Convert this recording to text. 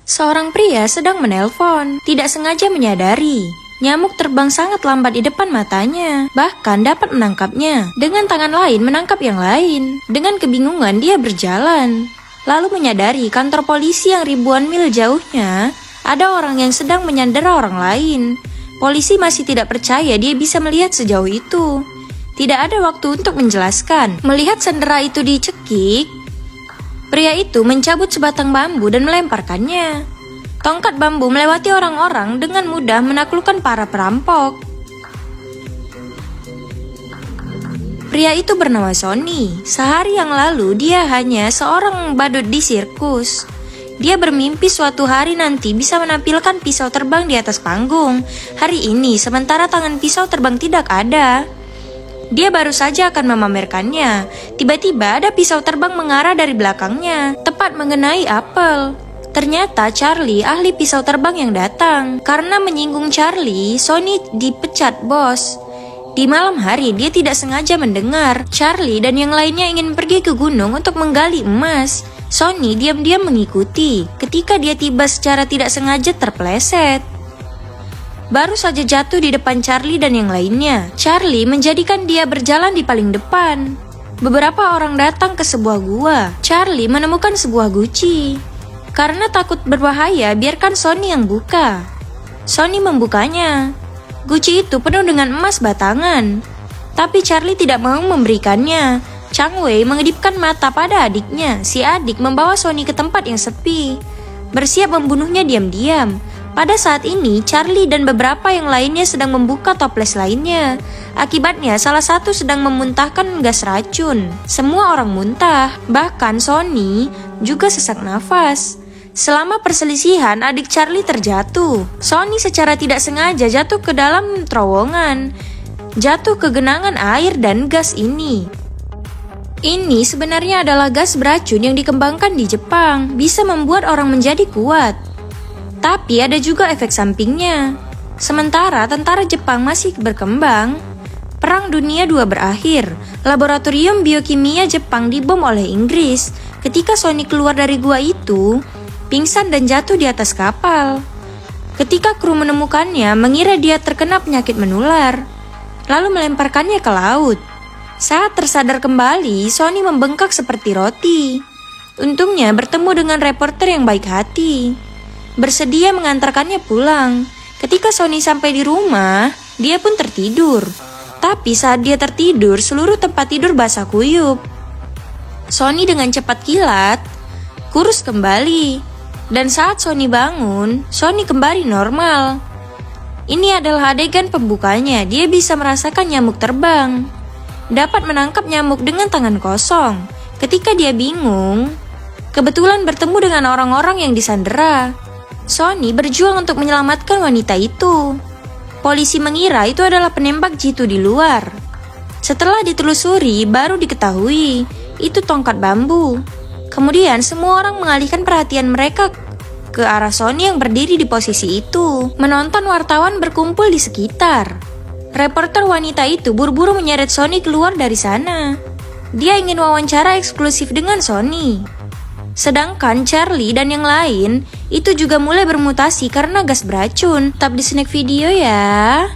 Seorang pria sedang menelpon, tidak sengaja menyadari nyamuk terbang sangat lambat di depan matanya, bahkan dapat menangkapnya. Dengan tangan lain menangkap yang lain. Dengan kebingungan dia berjalan, lalu menyadari kantor polisi yang ribuan mil jauhnya ada orang yang sedang menyandera orang lain. Polisi masih tidak percaya dia bisa melihat sejauh itu. Tidak ada waktu untuk menjelaskan. Melihat sandera itu dicekik, pria itu mencabut sebatang bambu dan melemparkannya. Tongkat bambu melewati orang-orang dengan mudah menaklukkan para perampok. Pria itu bernama Sonny. Sehari yang lalu dia hanya seorang badut di sirkus. Dia bermimpi suatu hari nanti bisa menampilkan pisau terbang di atas panggung. Hari ini sementara tangan pisau terbang tidak ada. Dia baru saja akan memamerkannya. Tiba-tiba ada pisau terbang mengarah dari belakangnya, tepat mengenai apel. Ternyata Charlie, ahli pisau terbang yang datang. Karena menyinggung Charlie, Sonny dipecat bos. Di malam hari dia tidak sengaja mendengar Charlie dan yang lainnya ingin pergi ke gunung untuk menggali emas. Sonny diam-diam mengikuti. Ketika dia tiba secara tidak sengaja terpeleset. Baru saja jatuh di depan Charlie dan yang lainnya. Charlie menjadikan dia berjalan di paling depan. Beberapa orang datang ke sebuah gua. Charlie menemukan sebuah guci. Karena takut berbahaya, biarkan Sonny yang buka. Sonny membukanya. Guci itu penuh dengan emas batangan. Tapi Charlie tidak mau memberikannya. Chang Wei mengedipkan mata pada adiknya. Si adik membawa Sonny ke tempat yang sepi, bersiap membunuhnya diam-diam. Pada saat ini, Charlie dan beberapa yang lainnya sedang membuka toples lainnya. Akibatnya, salah satu sedang memuntahkan gas racun. Semua orang muntah, bahkan Sonny juga sesak nafas. Selama perselisihan, adik Charlie terjatuh. Sonny secara tidak sengaja jatuh ke dalam terowongan. Jatuh ke genangan air dan gas ini. Ini sebenarnya adalah gas beracun yang dikembangkan di Jepang. Bisa membuat orang menjadi kuat. Tapi ada juga efek sampingnya. Sementara tentara Jepang masih berkembang, Perang Dunia II berakhir. Laboratorium biokimia Jepang dibom oleh Inggris. Ketika Sonny keluar dari gua itu, pingsan dan jatuh di atas kapal. Ketika kru menemukannya, mengira dia terkena penyakit menular, lalu melemparkannya ke laut. Saat tersadar kembali, Sonny membengkak seperti roti. Untungnya bertemu dengan reporter yang baik hati, bersedia mengantarkannya pulang. Ketika Sonny sampai di rumah, dia pun tertidur. Tapi saat dia tertidur, seluruh tempat tidur basah kuyup. Sonny dengan cepat kilat kurus kembali. Dan saat Sonny bangun, Sonny kembali normal. Ini adalah adegan pembukanya. Dia bisa merasakan nyamuk terbang. Dapat menangkap nyamuk dengan tangan kosong. Ketika dia bingung, kebetulan bertemu dengan orang-orang yang disandera. Sonny berjuang untuk menyelamatkan wanita itu. Polisi mengira itu adalah penembak jitu di luar. Setelah ditelusuri, baru diketahui itu tongkat bambu. Kemudian semua orang mengalihkan perhatian mereka ke arah Sonny yang berdiri di posisi itu. Menonton wartawan berkumpul di sekitar. Reporter wanita itu buru-buru menyeret Sonny keluar dari sana. Dia ingin wawancara eksklusif dengan Sonny. Sedangkan Charlie dan yang lain itu juga mulai bermutasi karena gas beracun. Tetap di snack video ya.